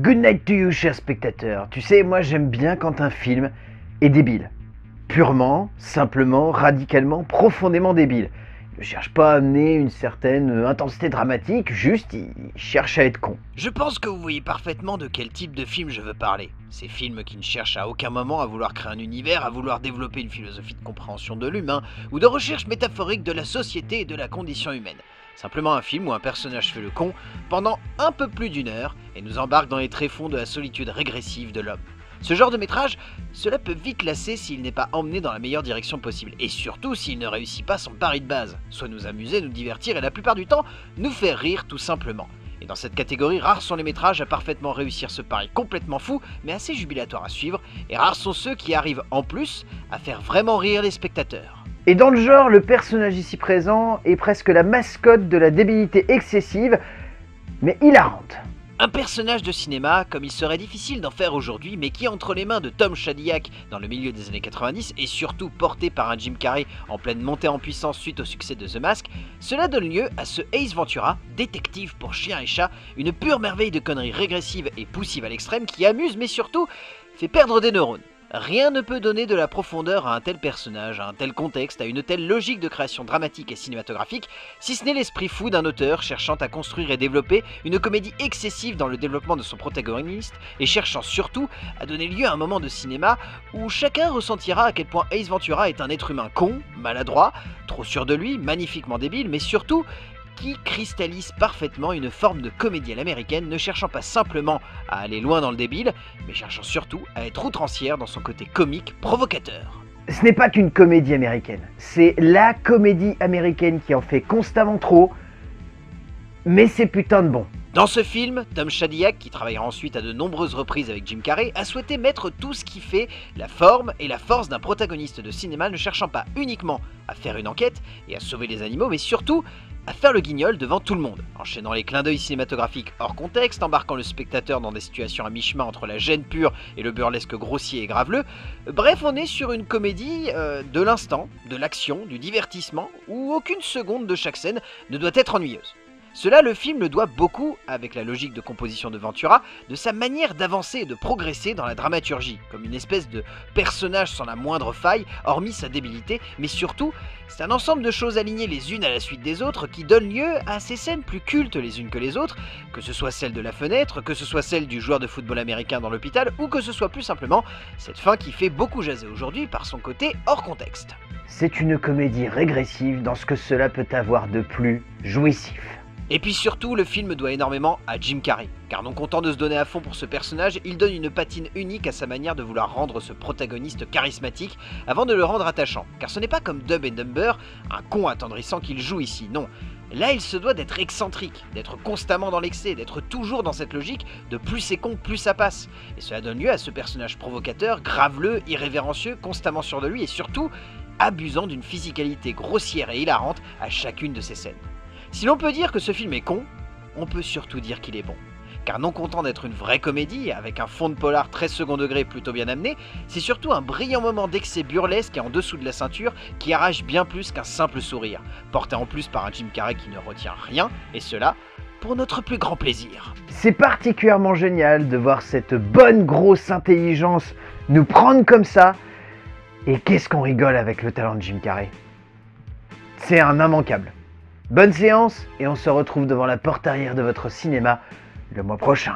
Good night to you, cher spectateur. Tu sais, moi j'aime bien quand un film est débile. Purement, simplement, radicalement, profondément débile. Il ne cherche pas à amener une certaine intensité dramatique, juste il cherche à être con. Je pense que vous voyez parfaitement de quel type de film je veux parler. Ces films qui ne cherchent à aucun moment à vouloir créer un univers, à vouloir développer une philosophie de compréhension de l'humain, ou de recherche métaphorique de la société et de la condition humaine. Simplement un film où un personnage fait le con pendant un peu plus d'une heure et nous embarque dans les tréfonds de la solitude régressive de l'homme. Ce genre de métrage, cela peut vite lasser s'il n'est pas emmené dans la meilleure direction possible, et surtout s'il ne réussit pas son pari de base, soit nous amuser, nous divertir et la plupart du temps, nous faire rire tout simplement. Et dans cette catégorie, rares sont les métrages à parfaitement réussir ce pari complètement fou, mais assez jubilatoire à suivre, et rares sont ceux qui arrivent en plus à faire vraiment rire les spectateurs. Et dans le genre, le personnage ici présent est presque la mascotte de la débilité excessive, mais hilarante. Un personnage de cinéma, comme il serait difficile d'en faire aujourd'hui, mais qui entre les mains de Tom Shadyac dans le milieu des années 90 et surtout porté par un Jim Carrey en pleine montée en puissance suite au succès de The Mask, cela donne lieu à ce Ace Ventura, détective pour chiens et chats, une pure merveille de conneries régressives et poussives à l'extrême qui amuse mais surtout fait perdre des neurones. Rien ne peut donner de la profondeur à un tel personnage, à un tel contexte, à une telle logique de création dramatique et cinématographique, si ce n'est l'esprit fou d'un auteur cherchant à construire et développer une comédie excessive dans le développement de son protagoniste et cherchant surtout à donner lieu à un moment de cinéma où chacun ressentira à quel point Ace Ventura est un être humain con, maladroit, trop sûr de lui, magnifiquement débile, mais surtout qui cristallise parfaitement une forme de comédie à l'américaine, ne cherchant pas simplement à aller loin dans le débile, mais cherchant surtout à être outrancière dans son côté comique provocateur. Ce n'est pas qu'une comédie américaine, c'est la comédie américaine qui en fait constamment trop, mais c'est putain de bon. Dans ce film, Tom Shadyac, qui travaillera ensuite à de nombreuses reprises avec Jim Carrey, a souhaité mettre tout ce qui fait la forme et la force d'un protagoniste de cinéma, ne cherchant pas uniquement à faire une enquête et à sauver les animaux, mais surtout à faire le guignol devant tout le monde, enchaînant les clins d'œil cinématographiques hors contexte, embarquant le spectateur dans des situations à mi-chemin entre la gêne pure et le burlesque grossier et graveleux. Bref, on est sur une comédie de l'instant, de l'action, du divertissement, où aucune seconde de chaque scène ne doit être ennuyeuse. Cela, le film le doit beaucoup, avec la logique de composition de Ventura, de sa manière d'avancer et de progresser dans la dramaturgie, comme une espèce de personnage sans la moindre faille, hormis sa débilité, mais surtout, c'est un ensemble de choses alignées les unes à la suite des autres qui donnent lieu à ces scènes plus cultes les unes que les autres, que ce soit celle de la fenêtre, que ce soit celle du joueur de football américain dans l'hôpital, ou que ce soit plus simplement cette fin qui fait beaucoup jaser aujourd'hui par son côté hors contexte. C'est une comédie régressive dans ce que cela peut avoir de plus jouissif. Et puis surtout, le film doit énormément à Jim Carrey, car non content de se donner à fond pour ce personnage, il donne une patine unique à sa manière de vouloir rendre ce protagoniste charismatique avant de le rendre attachant, car ce n'est pas comme Dumb and Dumber, un con attendrissant qu'il joue ici, non. Là, il se doit d'être excentrique, d'être constamment dans l'excès, d'être toujours dans cette logique de plus c'est con, plus ça passe. Et cela donne lieu à ce personnage provocateur, graveleux, irrévérencieux, constamment sûr de lui et surtout abusant d'une physicalité grossière et hilarante à chacune de ses scènes. Si l'on peut dire que ce film est con, on peut surtout dire qu'il est bon. Car non content d'être une vraie comédie, avec un fond de polar très second degré plutôt bien amené, c'est surtout un brillant moment d'excès burlesque et en dessous de la ceinture qui arrache bien plus qu'un simple sourire, porté en plus par un Jim Carrey qui ne retient rien, et cela pour notre plus grand plaisir. C'est particulièrement génial de voir cette bonne grosse intelligence nous prendre comme ça, et qu'est-ce qu'on rigole avec le talent de Jim Carrey. C'est un immanquable. Bonne séance et on se retrouve devant la porte arrière de votre cinéma le mois prochain.